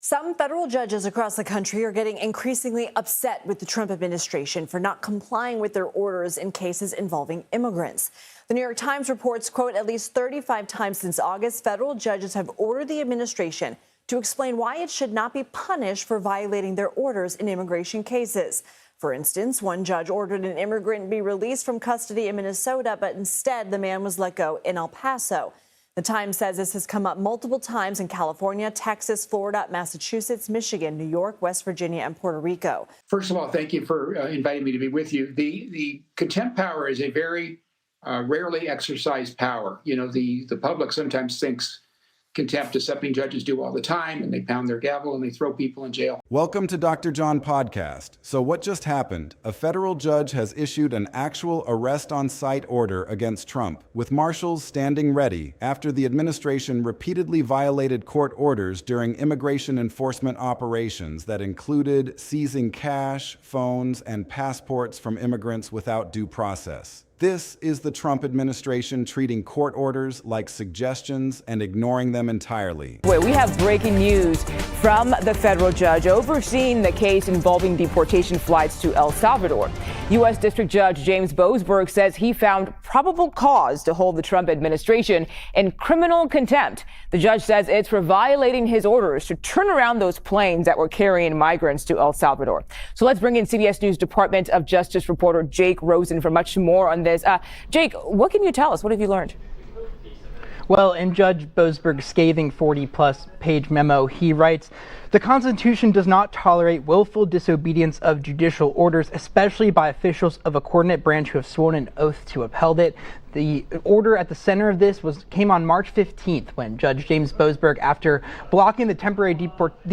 Some federal judges across the country are getting increasingly upset with the Trump administration for not complying with their orders in cases involving immigrants. The New York Times reports, quote, at least 35 times since August, federal judges have ordered the administration to explain why it should not be punished for violating their orders in immigration cases. For instance, one judge ordered an immigrant be released from custody in Minnesota, but instead the man was let go in El Paso. The Times says this has come up multiple times in California, Texas, Florida, Massachusetts, Michigan, New York, West Virginia, and Puerto Rico. First of all, thank you for inviting me to be with you. The contempt power is a very rarely exercised power. You know, the public sometimes thinks contempt is something judges do all the time, and they pound their gavel and they throw people in jail. Welcome to Dr. John Podcast. So what just happened? A federal judge has issued an actual arrest-on-site order against Trump, with marshals standing ready after the administration repeatedly violated court orders during immigration enforcement operations that included seizing cash, phones, and passports from immigrants without due process. This is the Trump administration treating court orders like suggestions and ignoring them entirely. We have breaking news from the federal judge overseeing the case involving deportation flights to El Salvador. U.S. District Judge James Boasberg says he found probable cause to hold the Trump administration in criminal contempt. The judge says it's for violating his orders to turn around those planes that were carrying migrants to El Salvador. So let's bring in CBS News Department of Justice reporter Jake Rosen for much more on this. Jake, what can you tell us? What have you learned? Well, in Judge Boasberg's scathing 40-plus page memo, he writes, "The Constitution does not tolerate willful disobedience of judicial orders, especially by officials of a coordinate branch who have sworn an oath to uphold it." The order at the center of this came on March 15th when Judge James Boasberg, after blocking the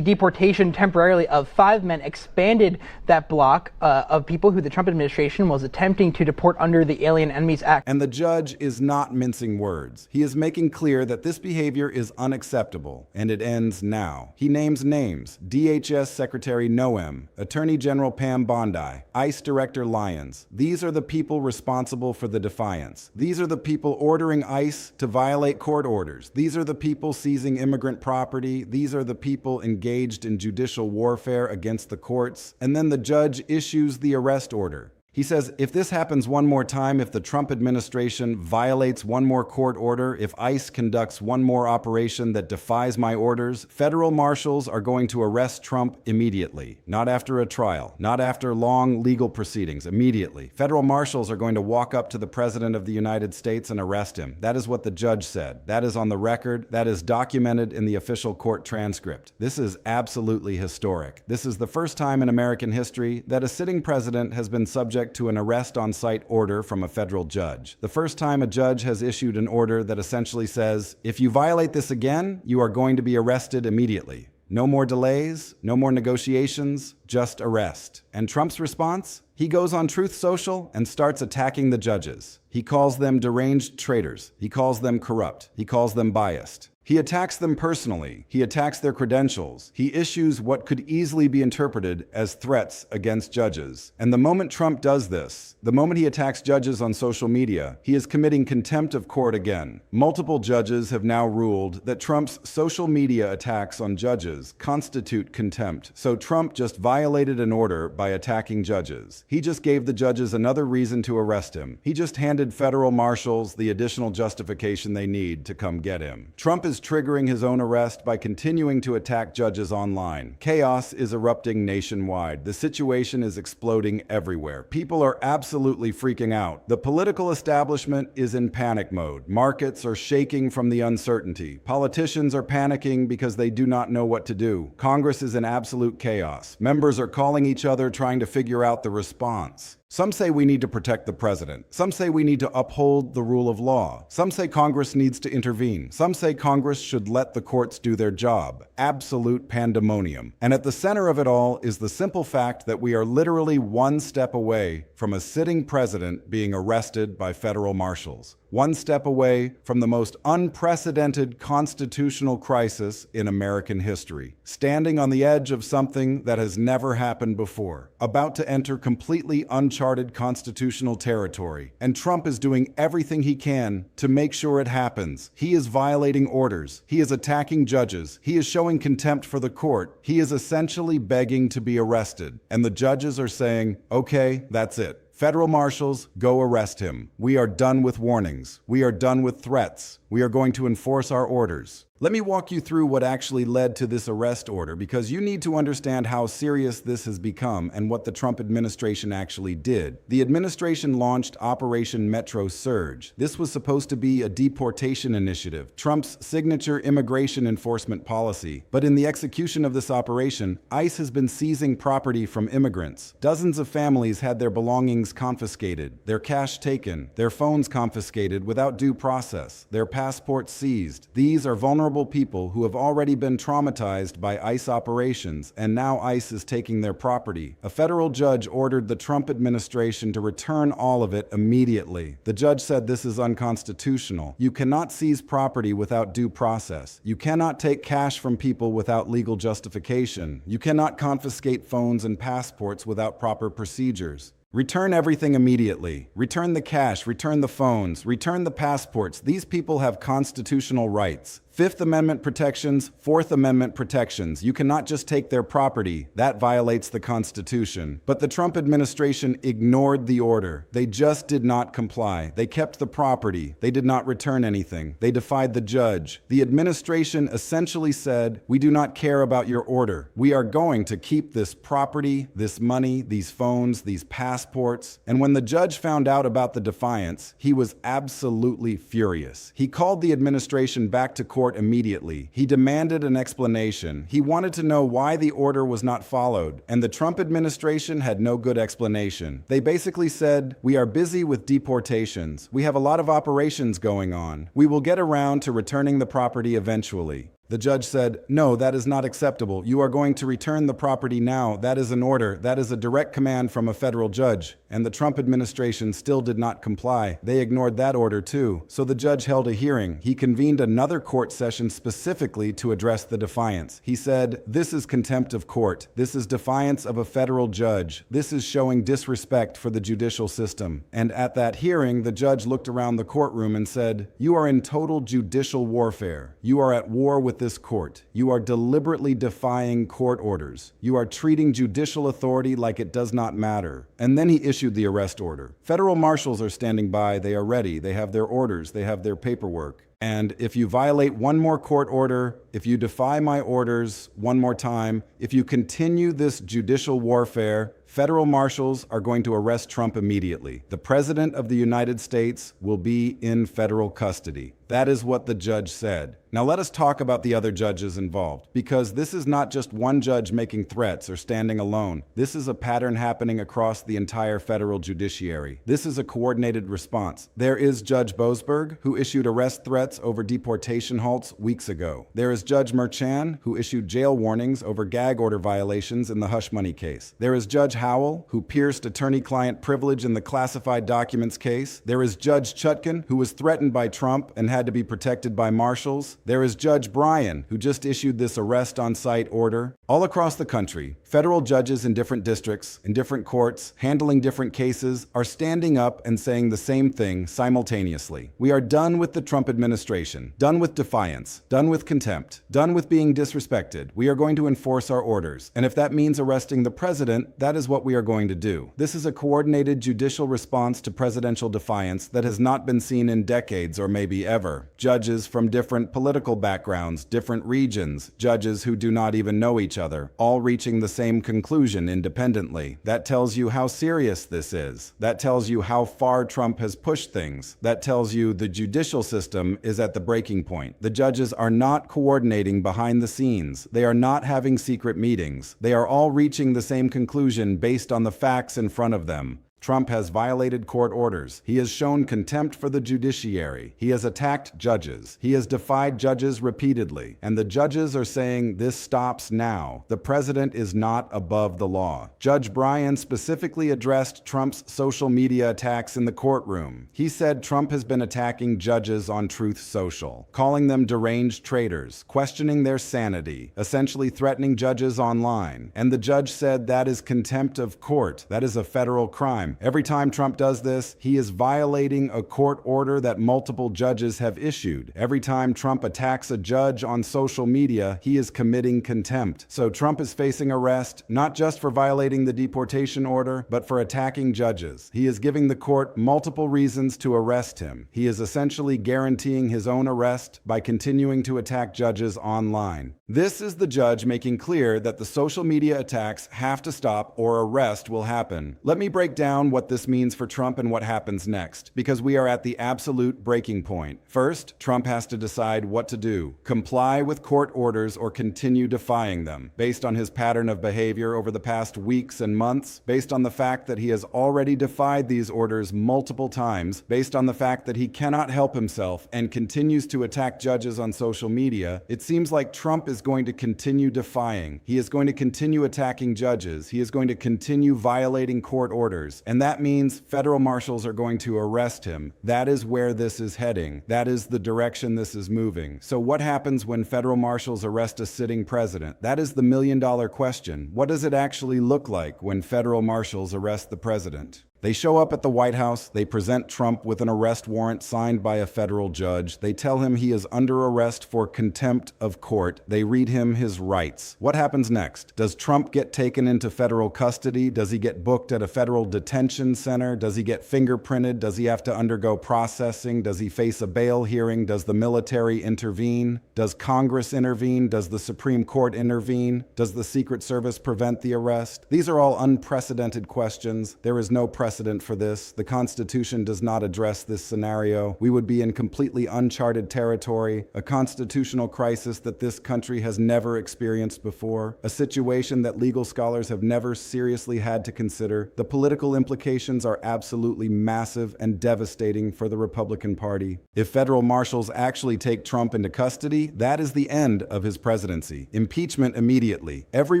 deportation temporarily of 5 men, expanded that block of people who the Trump administration was attempting to deport under the Alien Enemies Act. And the judge is not mincing words. He is making clear that this behavior is unacceptable, and it ends now. He names names: DHS Secretary Noem, Attorney General Pam Bondi, ICE Director Lyons. These are the people responsible for the defiance. These are the people ordering ICE to violate court orders. These are the people seizing immigrant property. These are the people engaged in judicial warfare against the courts. And then the judge issues the arrest order. He says, if this happens one more time, if the Trump administration violates one more court order, if ICE conducts one more operation that defies my orders, federal marshals are going to arrest Trump immediately. Not after a trial, not after long legal proceedings, immediately. Federal marshals are going to walk up to the President of the United States and arrest him. That is what the judge said. That is on the record. That is documented in the official court transcript. This is absolutely historic. This is the first time in American history that a sitting president has been subject to an arrest-on-site order from a federal judge. The first time a judge has issued an order that essentially says, if you violate this again, you are going to be arrested immediately. No more delays, no more negotiations, just arrest. And Trump's response? He goes on Truth Social and starts attacking the judges. He calls them deranged traitors. He calls them corrupt. He calls them biased. He attacks them personally. He attacks their credentials. He issues what could easily be interpreted as threats against judges. And the moment Trump does this, the moment he attacks judges on social media, he is committing contempt of court again. Multiple judges have now ruled that Trump's social media attacks on judges constitute contempt. So Trump just violated an order by attacking judges. He just gave the judges another reason to arrest him. He just handed federal marshals the additional justification they need to come get him. Trump is triggering his own arrest by continuing to attack judges online. Chaos is erupting nationwide. The situation is exploding everywhere. People are absolutely freaking out. The political establishment is in panic mode. Markets are shaking from the uncertainty. Politicians are panicking because they do not know what to do. Congress is in absolute chaos. Members are calling each other trying to figure out the response. Some say we need to protect the president. Some say we need to uphold the rule of law. Some say Congress needs to intervene. Some say Congress should let the courts do their job. Absolute pandemonium. And at the center of it all is the simple fact that we are literally one step away from a sitting president being arrested by federal marshals. one step away from the most unprecedented constitutional crisis in American history, standing on the edge of something that has never happened before, about to enter completely uncharted constitutional territory. And Trump is doing everything he can to make sure it happens. He is violating orders. He is attacking judges. He is showing contempt for the court. He is essentially begging to be arrested. And the judges are saying, okay, that's it. Federal marshals, go arrest him. We are done with warnings. We are done with threats. We are going to enforce our orders. Let me walk you through what actually led to this arrest order, because you need to understand how serious this has become and what the Trump administration actually did. The administration launched Operation Metro Surge. This was supposed to be a deportation initiative, Trump's signature immigration enforcement policy. But in the execution of this operation, ICE has been seizing property from immigrants. Dozens of families had their belongings confiscated, their cash taken, their phones confiscated without due process, their passports seized. These are vulnerable people who have already been traumatized by ICE operations, and now ICE is taking their property. A federal judge ordered the Trump administration to return all of it immediately. The judge said this is unconstitutional. You cannot seize property without due process. You cannot take cash from people without legal justification. You cannot confiscate phones and passports without proper procedures. Return everything immediately. Return the cash, return the phones, return the passports. These people have constitutional rights. Fifth Amendment protections, Fourth Amendment protections. You cannot just take their property. That violates the Constitution. But the Trump administration ignored the order. They just did not comply. They kept the property. They did not return anything. They defied the judge. The administration essentially said, we do not care about your order. We are going to keep this property, this money, these phones, these passports. And when the judge found out about the defiance, he was absolutely furious. He called the administration back to court immediately. He demanded an explanation. He wanted to know why the order was not followed, and the Trump administration had no good explanation. They basically said, we are busy with deportations. We have a lot of operations going on. We will get around to returning the property eventually. The judge said, no, that is not acceptable. You are going to return the property now. That is an order. That is a direct command from a federal judge. And the Trump administration still did not comply. They ignored that order too. So the judge held a hearing. He convened another court session specifically to address the defiance. He said, this is contempt of court. This is defiance of a federal judge. This is showing disrespect for the judicial system. And at that hearing, the judge looked around the courtroom and said, you are in total judicial warfare. You are at war with this court. You are deliberately defying court orders. You are treating judicial authority like it does not matter. And then he issued the arrest order. Federal marshals are standing by. They are ready. They have their orders. They have their paperwork. And if you violate one more court order, if you defy my orders one more time, if you continue this judicial warfare, federal marshals are going to arrest Trump immediately. The President of the United States will be in federal custody. That is what the judge said. Now let us talk about the other judges involved, because this is not just one judge making threats or standing alone. This is a pattern happening across the entire federal judiciary. This is a coordinated response. There is Judge Boasberg, who issued arrest threats over deportation halts weeks ago. There is Judge Merchan, who issued jail warnings over gag order violations in the hush money case. There is Judge Howell, who pierced attorney-client privilege in the classified documents case. There is Judge Chutkan, who was threatened by Trump and had to be protected by marshals. There is Judge Bryan, who just issued this arrest on site order. All across the country, federal judges in different districts, in different courts, handling different cases, are standing up and saying the same thing simultaneously. We are done with the Trump administration, done with defiance, done with contempt, done with being disrespected. We are going to enforce our orders. And if that means arresting the president, that is what we are going to do. This is a coordinated judicial response to presidential defiance that has not been seen in decades or maybe ever. Judges from different political backgrounds, different regions, judges who do not even know each other, all reaching the same conclusion independently. That tells you how serious this is. That tells you how far Trump has pushed things. That tells you the judicial system is at the breaking point. The judges are not coordinating behind the scenes. They are not having secret meetings. They are all reaching the same conclusion based on the facts in front of them. Trump has violated court orders. He has shown contempt for the judiciary. He has attacked judges. He has defied judges repeatedly. And the judges are saying this stops now. The president is not above the law. Judge Bryan specifically addressed Trump's social media attacks in the courtroom. He said Trump has been attacking judges on Truth Social, calling them deranged traitors, questioning their sanity, essentially threatening judges online. And the judge said that is contempt of court. That is a federal crime. Every time Trump does this, he is violating a court order that multiple judges have issued. Every time Trump attacks a judge on social media, he is committing contempt. So Trump is facing arrest, not just for violating the deportation order, but for attacking judges. He is giving the court multiple reasons to arrest him. He is essentially guaranteeing his own arrest by continuing to attack judges online. This is the judge making clear that the social media attacks have to stop or arrest will happen. Let me break down what this means for Trump and what happens next, because we are at the absolute breaking point. First, Trump has to decide what to do: comply with court orders or continue defying them. Based on his pattern of behavior over the past weeks and months, based on the fact that he has already defied these orders multiple times, based on the fact that he cannot help himself and continues to attack judges on social media, it seems like Trump is going to continue defying. He is going to continue attacking judges. He is going to continue violating court orders. And that means federal marshals are going to arrest him. That is where this is heading. That is the direction this is moving. So what happens when federal marshals arrest a sitting president? That is the million-dollar question. What does it actually look like when federal marshals arrest the president? They show up at the White House, they present Trump with an arrest warrant signed by a federal judge. They tell him he is under arrest for contempt of court. They read him his rights. What happens next? Does Trump get taken into federal custody? Does he get booked at a federal detention center? Does he get fingerprinted? Does he have to undergo processing? Does he face a bail hearing? Does the military intervene? Does Congress intervene? Does the Supreme Court intervene? Does the Secret Service prevent the arrest? These are all unprecedented questions. There is no precedent for this. The Constitution does not address this scenario. We would be in completely uncharted territory, a constitutional crisis that this country has never experienced before, a situation that legal scholars have never seriously had to consider. The political implications are absolutely massive and devastating for the Republican Party. If federal marshals actually take Trump into custody, that is the end of his presidency. Impeachment immediately. Every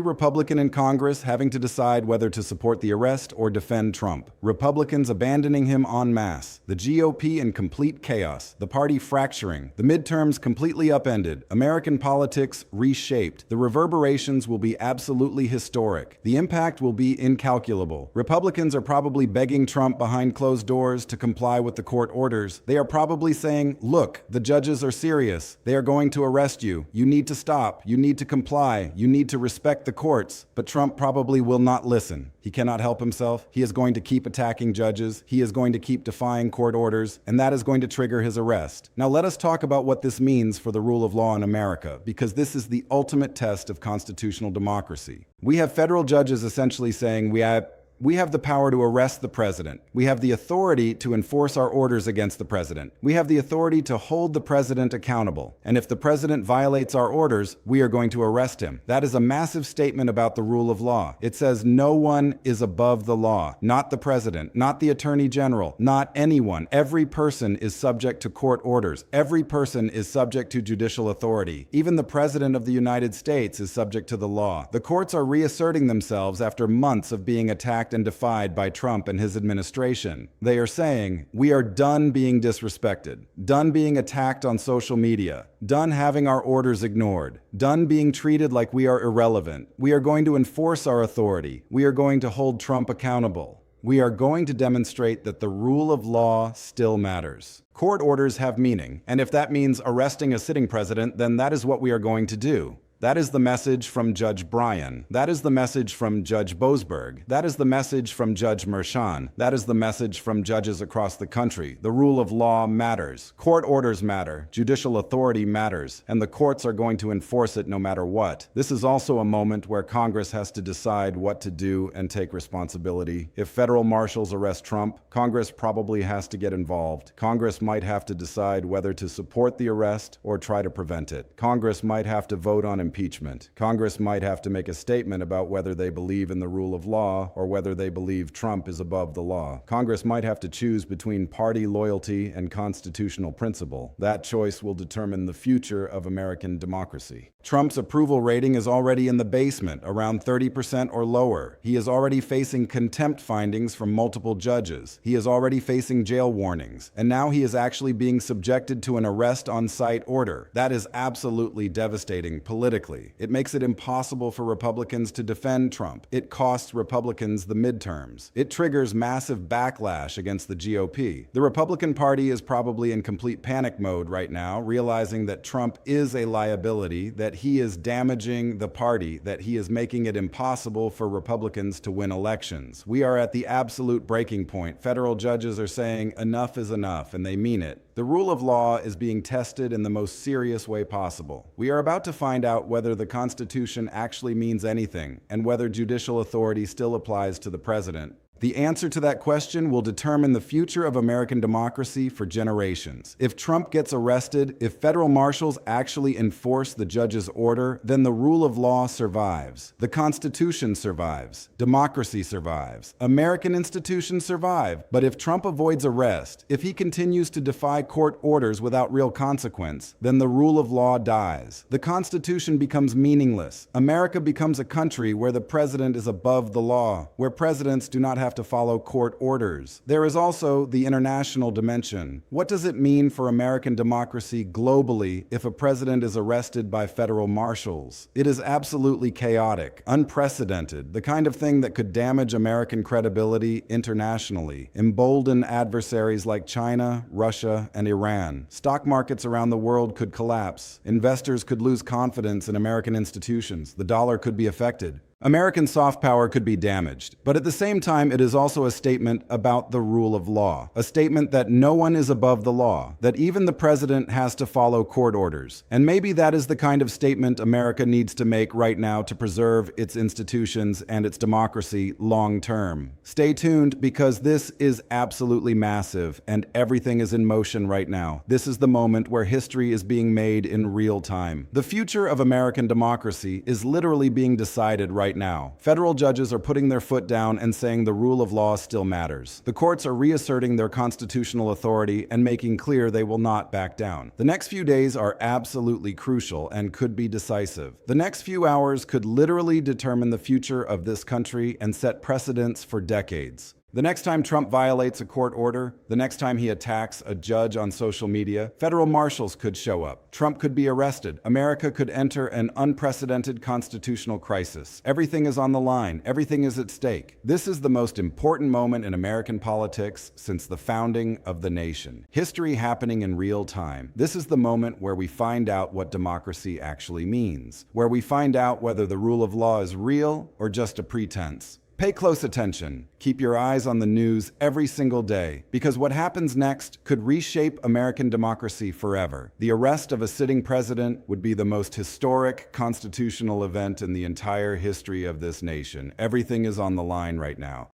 Republican in Congress having to decide whether to support the arrest or defend Trump. Republicans abandoning him en masse, the GOP in complete chaos, the party fracturing, the midterms completely upended, American politics reshaped. The reverberations will be absolutely historic. The impact will be incalculable. Republicans are probably begging Trump behind closed doors to comply with the court orders. They are probably saying, look, the judges are serious. They are going to arrest you. You need to stop. You need to comply. You need to respect the courts. But Trump probably will not listen. He cannot help himself. He is going to keep attacking judges. He is going to keep defying court orders, and that is going to trigger his arrest. Now let us talk about what this means for the rule of law in America, because this is the ultimate test of constitutional democracy. We have federal judges essentially saying we have the power to arrest the president. We have the authority to enforce our orders against the president. We have the authority to hold the president accountable. And if the president violates our orders, we are going to arrest him. That is a massive statement about the rule of law. It says no one is above the law. Not the president, not the attorney general, not anyone. Every person is subject to court orders. Every person is subject to judicial authority. Even the president of the United States is subject to the law. The courts are reasserting themselves after months of being attacked and defied by Trump and his administration. They are saying, we are done being disrespected, done being attacked on social media, done having our orders ignored, done being treated like we are irrelevant. We are going to enforce our authority. We are going to hold Trump accountable. We are going to demonstrate that the rule of law still matters. Court orders have meaning, and if that means arresting a sitting president, then that is what we are going to do. That is the message from Judge Bryan. That is the message from Judge Boasberg. That is the message from Judge Merchan. That is the message from judges across the country. The rule of law matters. Court orders matter. Judicial authority matters. And the courts are going to enforce it no matter what. This is also a moment where Congress has to decide what to do and take responsibility. If federal marshals arrest Trump, Congress probably has to get involved. Congress might have to decide whether to support the arrest or try to prevent it. Congress might have to vote on impeachment. Congress might have to make a statement about whether they believe in the rule of law or whether they believe Trump is above the law. Congress might have to choose between party loyalty and constitutional principle. That choice will determine the future of American democracy. Trump's approval rating is already in the basement, around 30% or lower. He is already facing contempt findings from multiple judges. He is already facing jail warnings. And now he is actually being subjected to an arrest on site order. That is absolutely devastating politically. It makes it impossible for Republicans to defend Trump. It costs Republicans the midterms. It triggers massive backlash against the GOP. The Republican Party is probably in complete panic mode right now, realizing that Trump is a liability, that he is damaging the party, that he is making it impossible for Republicans to win elections. We are at the absolute breaking point. Federal judges are saying enough is enough, and they mean it. The rule of law is being tested in the most serious way possible. We are about to find out whether the Constitution actually means anything and whether judicial authority still applies to the president. The answer to that question will determine the future of American democracy for generations. If Trump gets arrested, if federal marshals actually enforce the judge's order, then the rule of law survives. The Constitution survives. Democracy survives. American institutions survive. But if Trump avoids arrest, if he continues to defy court orders without real consequence, then the rule of law dies. The Constitution becomes meaningless. America becomes a country where the president is above the law, where presidents do not have to follow court orders. There is also the international dimension. What does it mean for American democracy globally if a president is arrested by federal marshals? It is absolutely chaotic, unprecedented, the kind of thing that could damage American credibility internationally, embolden adversaries like China, Russia, and Iran. Stock markets around the world could collapse. Investors could lose confidence in American institutions. The dollar could be affected. American soft power could be damaged, but at the same time, it is also a statement about the rule of law, a statement that no one is above the law, that even the president has to follow court orders. And maybe that is the kind of statement America needs to make right now to preserve its institutions and its democracy long term. Stay tuned, because this is absolutely massive and everything is in motion right now. This is the moment where history is being made in real time. The future of American democracy is literally being decided right now. Federal judges are putting their foot down and saying the rule of law still matters. The courts are reasserting their constitutional authority and making clear they will not back down. The next few days are absolutely crucial and could be decisive. The next few hours could literally determine the future of this country and set precedents for decades. The next time Trump violates a court order, the next time he attacks a judge on social media, federal marshals could show up. Trump could be arrested. America could enter an unprecedented constitutional crisis. Everything is on the line. Everything is at stake. This is the most important moment in American politics since the founding of the nation. History happening in real time. This is the moment where we find out what democracy actually means, where we find out whether the rule of law is real or just a pretense. Pay close attention. Keep your eyes on the news every single day, because what happens next could reshape American democracy forever. The arrest of a sitting president would be the most historic constitutional event in the entire history of this nation. Everything is on the line right now.